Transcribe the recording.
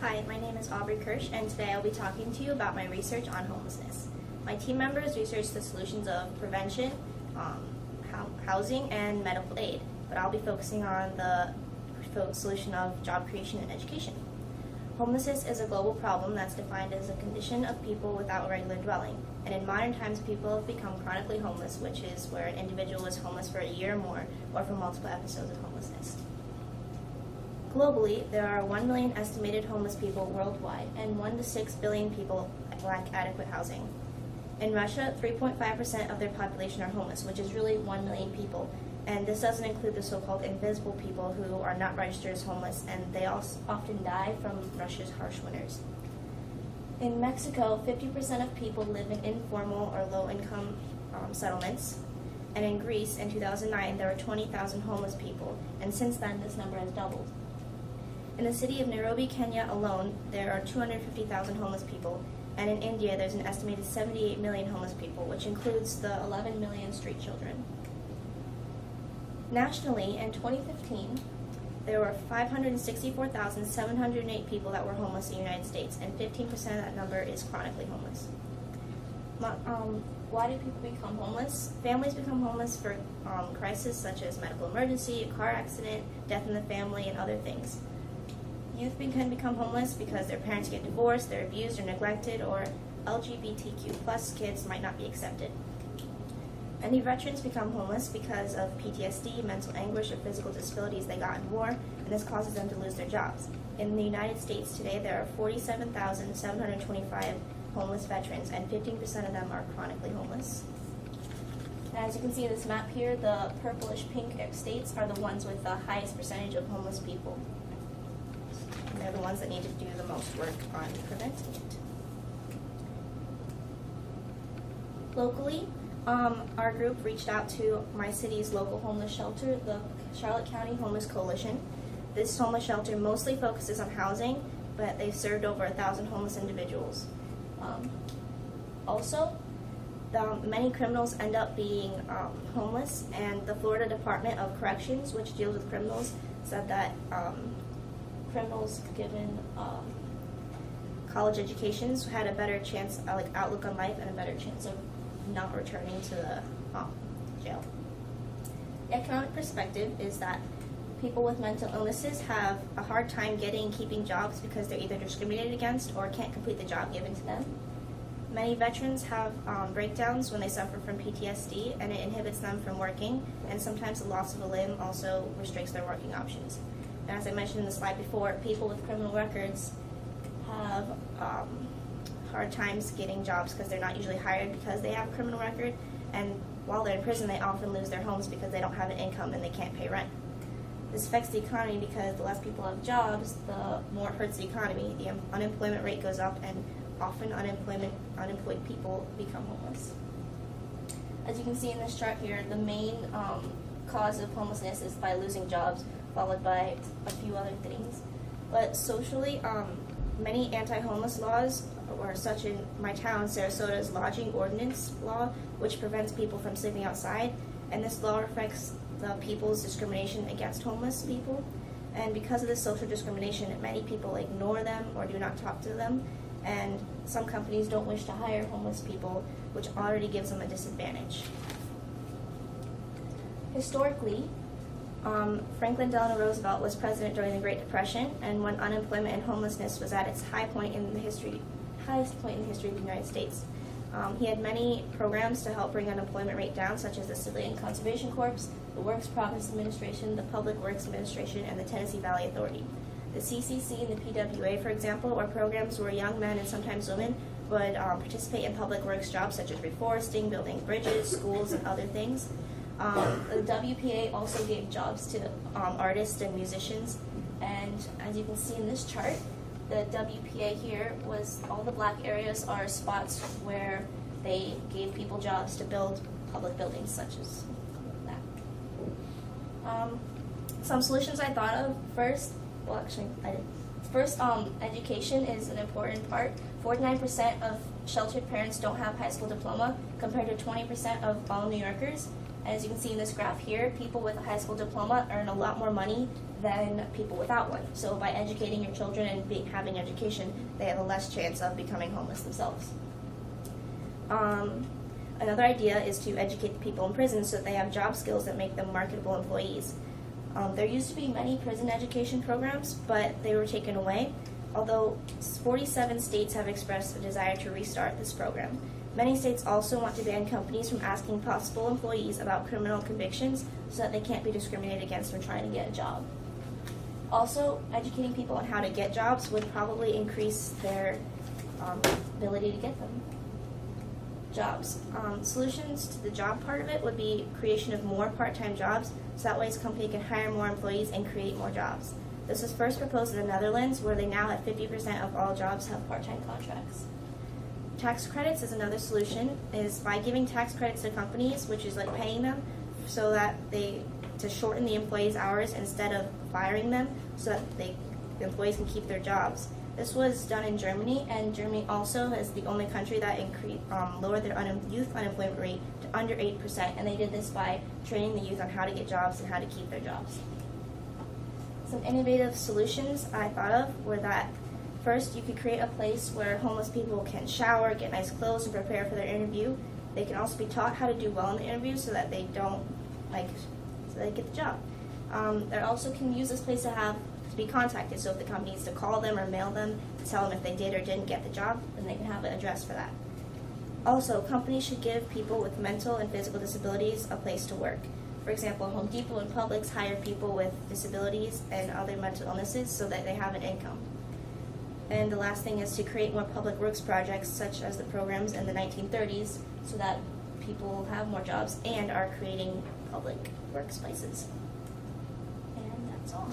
Hi, my name is Aubrey and today I'll be talking to you about my research on homelessness. My team members researched the solutions of prevention, housing, and medical aid, but I'll be focusing on the solution of job creation and education. Homelessness is a global problem that's defined as a condition of people without a regular dwelling, and in modern times people have become chronically homeless, which is where an individual is homeless for a year or more, or for multiple episodes of homelessness. Globally, there are 1 million estimated homeless people worldwide, and 1 to 6 billion people lack adequate housing. In Russia, 3.5% of their population are homeless, which is really 1 million people, and this doesn't include the so-called invisible people who are not registered as homeless, and they also often die from Russia's harsh winters. In Mexico, 50% of people live in informal or low-income settlements, and in Greece, in 2009, there were 20,000 homeless people, and since then, this number has doubled. In the city of Nairobi, Kenya alone, there are 250,000 homeless people, and in India, there's an estimated 78 million homeless people, which includes the 11 million street children. Nationally, in 2015, there were 564,708 people that were homeless in the United States, and 15% of that number is chronically homeless. Why do people become homeless? Families become homeless for crises such as medical emergency, a car accident, death in the family, and other things. Youth can become homeless because their parents get divorced, they're abused or neglected, or LGBTQ+ kids might not be accepted. Many veterans become homeless because of PTSD, mental anguish, or physical disabilities they got in war, and this causes them to lose their jobs. In the United States today, there are 47,725 homeless veterans, and 15% of them are chronically homeless. As you can see in this map here, the purplish-pink states are the ones with the highest percentage of homeless people. And they're the ones that need to do the most work on preventing it. Locally, our group reached out to my city's local homeless shelter, the Charlotte County Homeless Coalition. This homeless shelter mostly focuses on housing, but they've served over 1,000 homeless individuals. Also, many criminals end up being homeless, and the Florida Department of Corrections, which deals with criminals, said that criminals given college educations had a better chance, outlook on life, and a better chance of not returning to the jail. The economic perspective is that people with mental illnesses have a hard time keeping jobs because they're either discriminated against or can't complete the job given to them. Many veterans have breakdowns when they suffer from PTSD, and it inhibits them from working, and sometimes the loss of a limb also restricts their working options. And as I mentioned in the slide before, people with criminal records have hard times getting jobs because they're not usually hired because they have a criminal record, and while they're in prison, they often lose their homes because they don't have an income and they can't pay rent. This affects the economy because the less people have jobs, the more it hurts the economy. The unemployment rate goes up, and often unemployed people become homeless. As you can see in this chart here, the main cause of homelessness is by losing jobs, followed by a few other things. But socially, many anti-homeless laws, or such in my town, Sarasota's lodging ordinance law, which prevents people from sleeping outside, and this law reflects the people's discrimination against homeless people. And because of this social discrimination, many people ignore them or do not talk to them, and some companies don't wish to hire homeless people, which already gives them a disadvantage. Historically, Franklin Delano Roosevelt was president during the Great Depression, and when unemployment and homelessness was at its highest point in the history of the United States. He had many programs to help bring unemployment rate down, such as the Civilian Conservation Corps, the Works Province Administration, the Public Works Administration, and the Tennessee Valley Authority. The CCC and the PWA, for example, are programs where young men and sometimes women would participate in public works jobs such as reforesting, building bridges, schools, and other things. The WPA also gave jobs to artists and musicians, and as you can see in this chart, the WPA here was all the black areas are spots where they gave people jobs to build public buildings such as that. Some solutions I thought of first, education is an important part. 49% of sheltered parents don't have high school diploma compared to 20% of all New Yorkers. As you can see in this graph here, people with a high school diploma earn a lot more money than people without one. So by educating your children and having education, they have a less chance of becoming homeless themselves. Another idea is to educate the people in prison so that they have job skills that make them marketable employees. There used to be many prison education programs, but they were taken away, although 47 states have expressed a desire to restart this program. Many states also want to ban companies from asking possible employees about criminal convictions so that they can't be discriminated against when trying to get a job. Also, educating people on how to get jobs would probably increase their ability to get them. Jobs. Solutions to the job part of it would be creation of more part-time jobs, so that way a company can hire more employees and create more jobs. This was first proposed in the Netherlands, where they now have 50% of all jobs have part-time contracts. Tax credits is another solution, is by giving tax credits to companies, which is like paying them, so that to shorten the employees' hours instead of firing them, so that the employees can keep their jobs. This was done in Germany, and Germany also is the only country that lowered their youth unemployment rate to under 8%, and they did this by training the youth on how to get jobs and how to keep their jobs. Some innovative solutions I thought of were that first, you could create a place where homeless people can shower, get nice clothes, and prepare for their interview. They can also be taught how to do well in the interview so that they get the job. They also can use this place to be contacted, so if the company needs to call them or mail them to tell them if they did or didn't get the job, then they can have an address for that. Also, companies should give people with mental and physical disabilities a place to work. For example, Home Depot and Publix hire people with disabilities and other mental illnesses so that they have an income. And the last thing is to create more public works projects, such as the programs in the 1930s, so that people have more jobs and are creating public works places. And that's all.